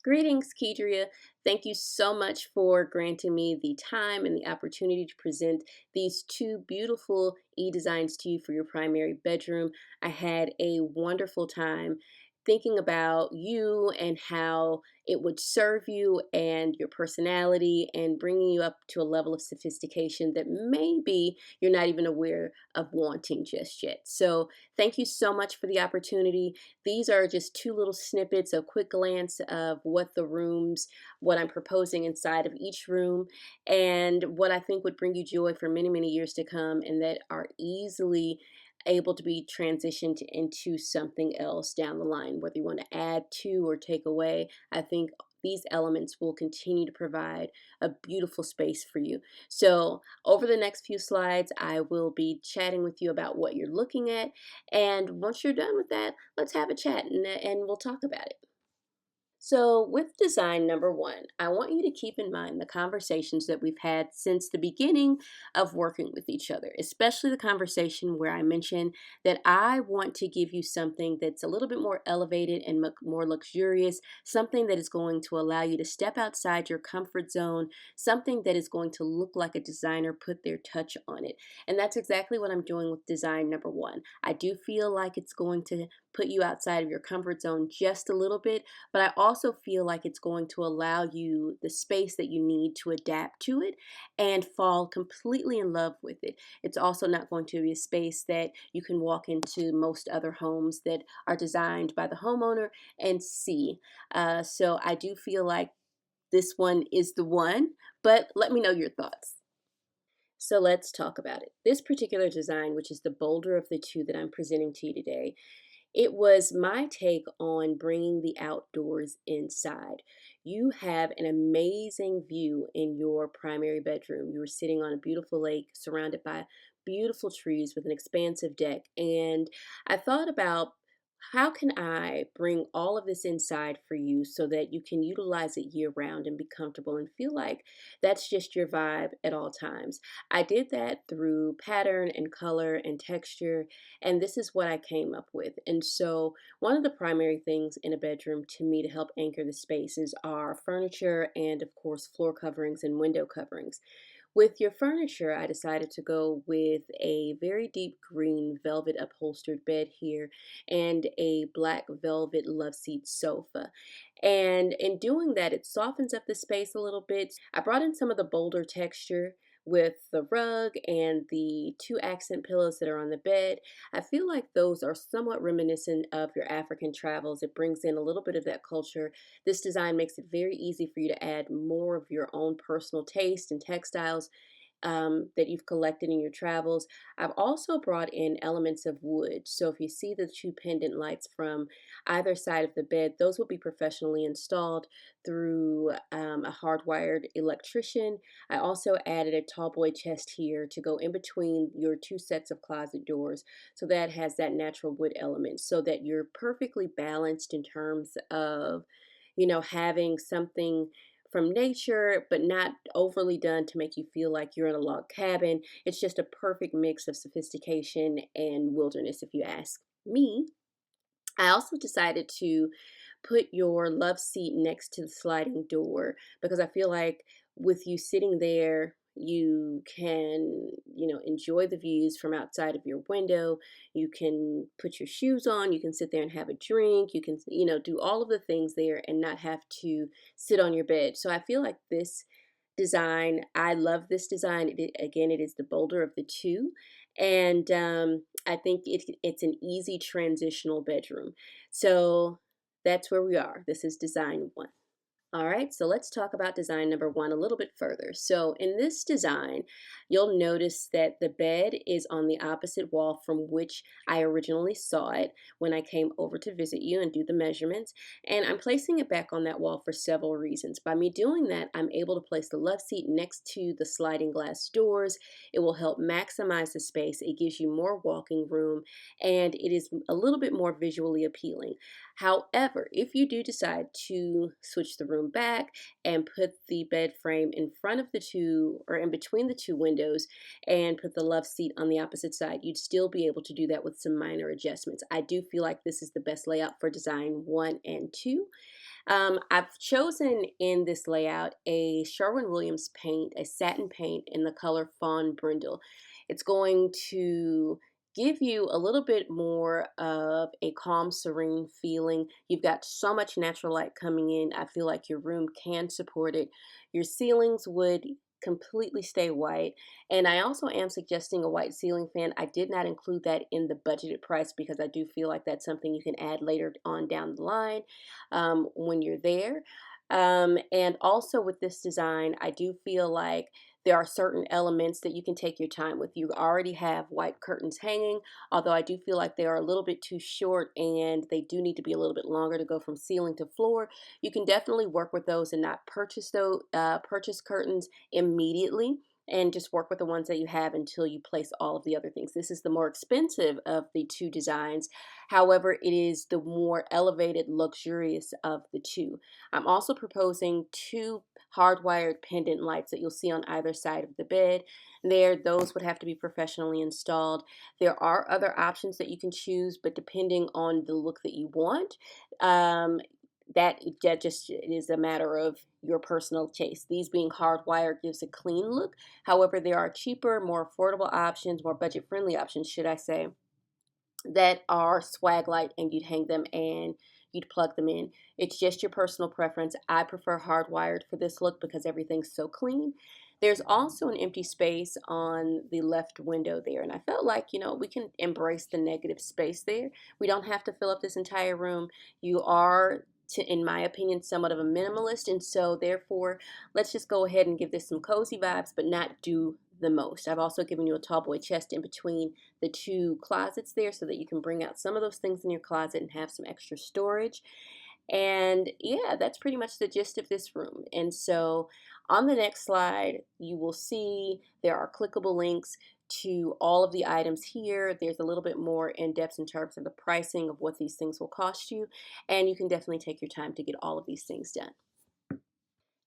Greetings, Kedria. Thank you so much for granting me the time and the opportunity to present these two beautiful e-designs to you for your primary bedroom. I had a wonderful time thinking about you and how it would serve you and your personality and bringing you up to a level of sophistication that maybe you're not even aware of wanting just yet. So thank you so much for the opportunity. These are just two little snippets, a quick glance of what I'm proposing inside of each room, and what I think would bring you joy for many, many years to come, and that are easily able to be transitioned into something else down the line, whether you want to add to or take away. I think these elements will continue to provide a beautiful space for you. So over the next few slides, I will be chatting with you about what you're looking at. And once you're done with that, let's have a chat and we'll talk about it. So with design number one, I want you to keep in mind the conversations that we've had since the beginning of working with each other, especially the conversation where I mentioned that I want to give you something that's a little bit more elevated and more luxurious, something that is going to allow you to step outside your comfort zone, something that is going to look like a designer put their touch on it. And that's exactly what I'm doing with design number one. I do feel like it's going to put you outside of your comfort zone just a little bit, but I also feel like it's going to allow you the space that you need to adapt to it and fall completely in love with it. It's also not going to be a space that you can walk into most other homes that are designed by the homeowner and see. So I do feel like this one is the one, but let me know your thoughts. So let's talk about it. This particular design, which is the bolder of the two that I'm presenting to you today, it was my take on bringing the outdoors inside. You have an amazing view in your primary bedroom. You are sitting on a beautiful lake surrounded by beautiful trees with an expansive deck. And I thought about how can I bring all of this inside for you so that you can utilize it year round and be comfortable and feel like that's just your vibe at all times. I did that through pattern and color and texture, and this is what I came up with. And so one of the primary things in a bedroom to me to help anchor the spaces are furniture and of course floor coverings and window coverings. With your furniture, I decided to go with a very deep green velvet upholstered bed here and a black velvet love seat sofa. And in doing that, it softens up the space a little bit. I brought in some of the bolder texture with the rug and the two accent pillows that are on the bed. I feel like those are somewhat reminiscent of your African travels. It brings in a little bit of that culture. This design makes it very easy for you to add more of your own personal taste and textiles that you've collected in your travels. I've also brought in elements of wood. So if you see the two pendant lights from either side of the bed, those will be professionally installed through a hardwired electrician. I also added a tall boy chest here to go in between your two sets of closet doors. So that has that natural wood element so that you're perfectly balanced in terms of, having something from nature, but not overly done to make you feel like you're in a log cabin. It's just a perfect mix of sophistication and wilderness, if you ask me. I also decided to put your love seat next to the sliding door because I feel like with you sitting there, you can, enjoy the views from outside of your window. You can put your shoes on, you can sit there and have a drink, you can, do all of the things there and not have to sit on your bed. So I feel like this design, I love this design. Again, it is the bolder of the two. And I think it's an easy transitional bedroom. So that's where we are. This is design one. All right, so let's talk about design number one a little bit further. So in this design, you'll notice that the bed is on the opposite wall from which I originally saw it when I came over to visit you and do the measurements. And I'm placing it back on that wall for several reasons. By me doing that, I'm able to place the love seat next to the sliding glass doors. It will help maximize the space. It gives you more walking room, and it is a little bit more visually appealing. However, if you do decide to switch the room back and put the bed frame in front of the two or in between the two windows and put the love seat on the opposite side, you'd still be able to do that with some minor adjustments. I do feel like this is the best layout for design one and two. I've chosen in this layout a Sherwin-Williams paint, a satin paint in the color Fawn Brindle. It's going to give you a little bit more of a calm, serene feeling. You've got so much natural light coming in. I feel like your room can support it. Your ceilings would completely stay white. And I also am suggesting a white ceiling fan. I did not include that in the budgeted price because I do feel like that's something you can add later on down the line when you're there. And also with this design, I do feel like there are certain elements that you can take your time with. You already have white curtains hanging, although I do feel like they are a little bit too short and they do need to be a little bit longer to go from ceiling to floor. You can definitely work with those and not purchase curtains immediately, and just work with the ones that you have until you place all of the other things. This is the more expensive of the two designs. However, it is the more elevated, luxurious of the two. I'm also proposing two hardwired pendant lights that you'll see on either side of the bed. Those would have to be professionally installed. There are other options that you can choose, but depending on the look that you want, um, that just is a matter of your personal taste. These being hardwired gives a clean look. However, there are cheaper, more affordable options, more budget-friendly options, should I say, that are swag light, and you'd hang them and you'd plug them in. It's just your personal preference. I prefer hardwired for this look because everything's so clean. There's also an empty space on the left window there, and I felt like, we can embrace the negative space there. We don't have to fill up this entire room. You are, in my opinion, somewhat of a minimalist, and so therefore, let's just go ahead and give this some cozy vibes, but not do the most. I've also given you a tall boy chest in between the two closets there so that you can bring out some of those things in your closet and have some extra storage. And yeah, that's pretty much the gist of this room. And so on the next slide, you will see there are clickable links to all of the items here. There's a little bit more in depth in terms of the pricing of what these things will cost you. And you can definitely take your time to get all of these things done.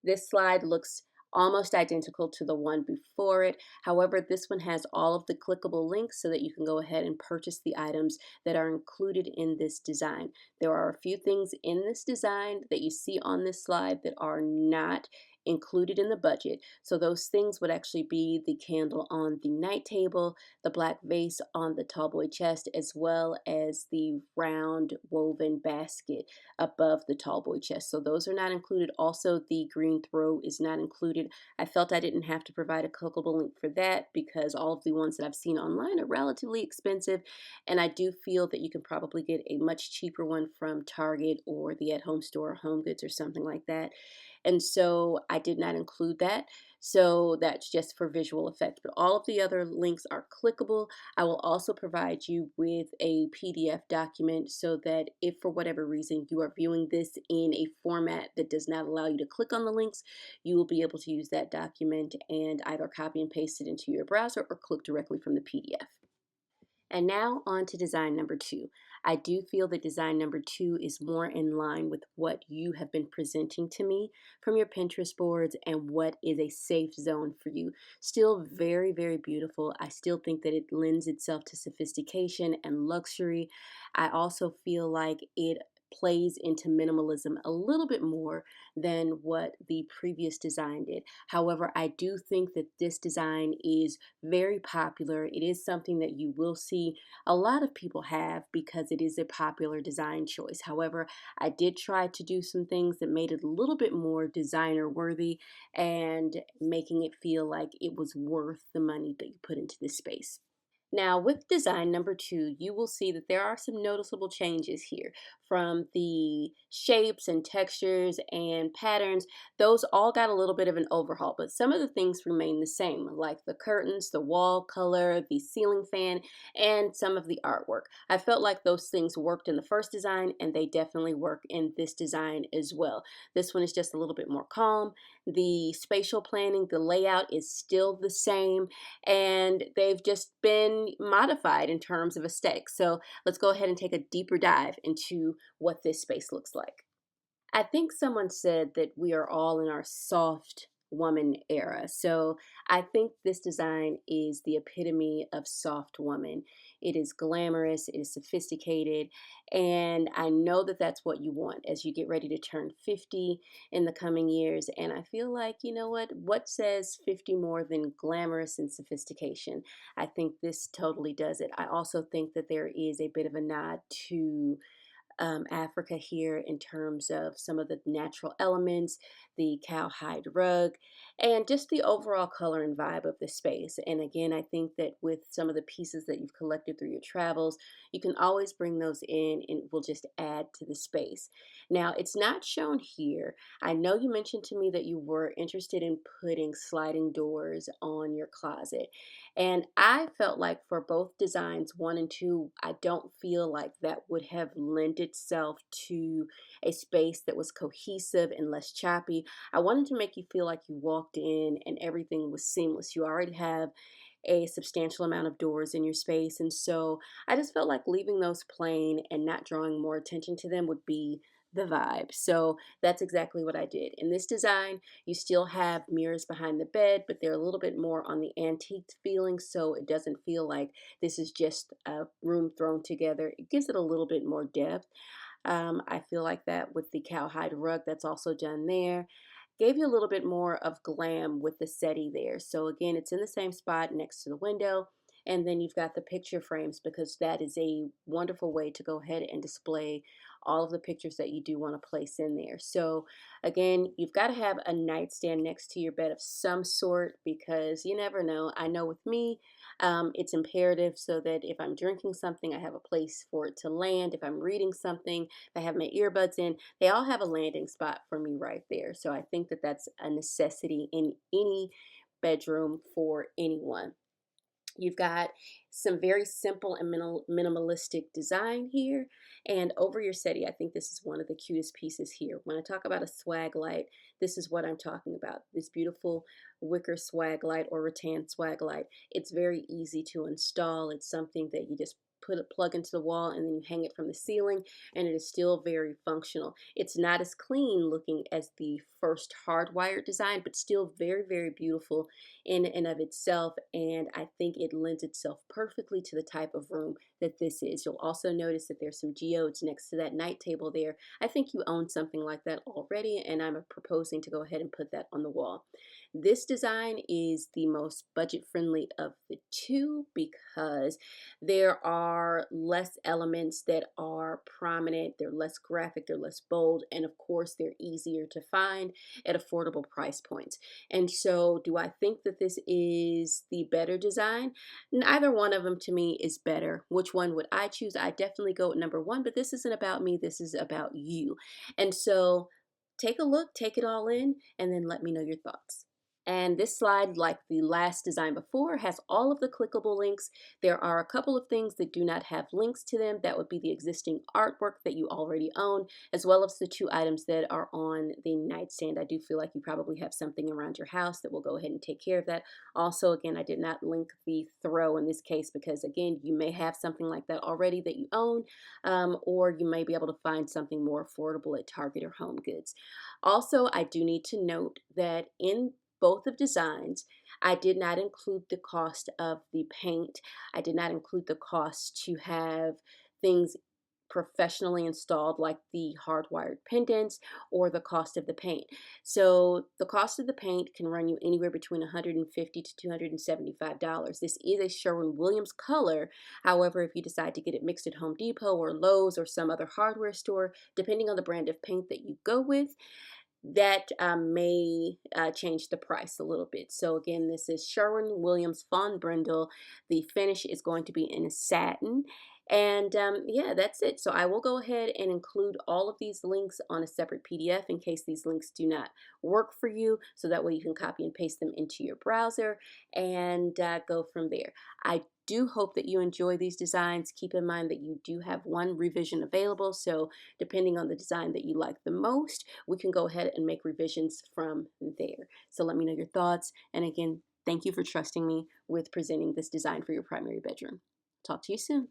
This slide looks almost identical to the one before it. However, this one has all of the clickable links so that you can go ahead and purchase the items that are included in this design. There are a few things in this design that you see on this slide that are not included in the budget. So those things would actually be the candle on the night table, the black vase on the tallboy chest, as well as the round woven basket above the tallboy chest. So those are not included. Also, the green throw is not included. I felt I didn't have to provide a clickable link for that because all of the ones that I've seen online are relatively expensive, and I do feel that you can probably get a much cheaper one from Target or the at-home store, Home Goods, or something like that. And so I did not include that. So that's just for visual effect. But all of the other links are clickable. I will also provide you with a PDF document so that if for whatever reason you are viewing this in a format that does not allow you to click on the links, you will be able to use that document and either copy and paste it into your browser or click directly from the PDF. And now on to design number 2. I do feel that design number 2 is more in line with what you have been presenting to me from your Pinterest boards and what is a safe zone for you. Still very, very beautiful. I still think that it lends itself to sophistication and luxury. I also feel like it plays into minimalism a little bit more than what the previous design did. However, I do think that this design is very popular. It is something that you will see a lot of people have because it is a popular design choice. However, I did try to do some things that made it a little bit more designer worthy and making it feel like it was worth the money that you put into this space. Now, with design number 2, you will see that there are some noticeable changes here from the shapes and textures and patterns. Those all got a little bit of an overhaul, but some of the things remain the same, like the curtains, the wall color, the ceiling fan, and some of the artwork. I felt like those things worked in the first design, and they definitely work in this design as well. This one is just a little bit more calm. The spatial planning, the layout is still the same, and they've just been modified in terms of aesthetics. So let's go ahead and take a deeper dive into what this space looks like. I think someone said that we are all in our soft woman era. So I think this design is the epitome of soft woman. It is glamorous, it is sophisticated, and I know that that's what you want as you get ready to turn 50 in the coming years. And I feel like, you know what says 50 more than glamorous and sophistication? I think this totally does it. I also think that there is a bit of a nod to Africa here in terms of some of the natural elements, the cowhide rug, and just the overall color and vibe of the space. And again, I think that with some of the pieces that you've collected through your travels, you can always bring those in and it will just add to the space. Now, it's not shown here. I know you mentioned to me that you were interested in putting sliding doors on your closet. And I felt like for both designs, one and two, I don't feel like that would have lent itself to a space that was cohesive and less choppy. I wanted to make you feel like you walked in and everything was seamless. You already have a substantial amount of doors in your space. And so I just felt like leaving those plain and not drawing more attention to them would be the vibe. So that's exactly what I did. In this design, you still have mirrors behind the bed, but they're a little bit more on the antique feeling, so it doesn't feel like this is just a room thrown together. It gives it a little bit more depth. I feel like that with the cowhide rug that's also done there. Gave you a little bit more of glam with the settee there. So again, it's in the same spot next to the window. And then you've got the picture frames because that is a wonderful way to go ahead and display all of the pictures that you do want to place in there. So again, you've got to have a nightstand next to your bed of some sort because you never know. I know with me, it's imperative so that if I'm drinking something, I have a place for it to land. If I'm reading something, if I have my earbuds in, they all have a landing spot for me right there. So I think that that's a necessity in any bedroom for anyone. You've got some very simple and minimalistic design here. And over your settee, I think this is one of the cutest pieces here. When I talk about a swag light, this is what I'm talking about. This beautiful wicker swag light or rattan swag light. It's very easy to install. It's something that you just put a plug into the wall and then you hang it from the ceiling and it is still very functional. It's not as clean looking as the first hardwired design, but still very, very beautiful in and of itself, and I think it lends itself perfectly to the type of room that this is. You'll also notice that there's some geodes next to that night table there. I think you own something like that already, and I'm proposing to go ahead and put that on the wall. This design is the most budget friendly of the two because there are less elements that are prominent, they're less graphic, they're less bold, and of course they're easier to find at affordable price points. And so, do I think that this is the better design? Neither one of them to me is better. Which one would I choose? I definitely go with number one, but this isn't about me, this is about you. And so, take a look, take it all in, and then let me know your thoughts. And this slide, like the last design before, has all of the clickable links. There are a couple of things that do not have links to them. That would be the existing artwork that you already own, as well as the two items that are on the nightstand. I do feel like you probably have something around your house that will go ahead and take care of that. Also, again, I did not link the throw in this case because, again, you may have something like that already that you own, or you may be able to find something more affordable at Target or Home Goods. Also, I do need to note that in both of designs, I did not include the cost of the paint. I did not include the cost to have things professionally installed like the hardwired pendants or the cost of the paint. So the cost of the paint can run you anywhere between $150 to $275. This is a Sherwin-Williams color. However, if you decide to get it mixed at Home Depot or Lowe's or some other hardware store, depending on the brand of paint that you go with, that may change the price a little bit. So again, this is Sherwin-Williams Fawn Brindle. The finish is going to be in satin. And yeah, that's it. So I will go ahead and include all of these links on a separate PDF in case these links do not work for you. So that way you can copy and paste them into your browser and go from there. I do hope that you enjoy these designs. Keep in mind that you do have one revision available. So depending on the design that you like the most, we can go ahead and make revisions from there. So let me know your thoughts. And again, thank you for trusting me with presenting this design for your primary bedroom. Talk to you soon.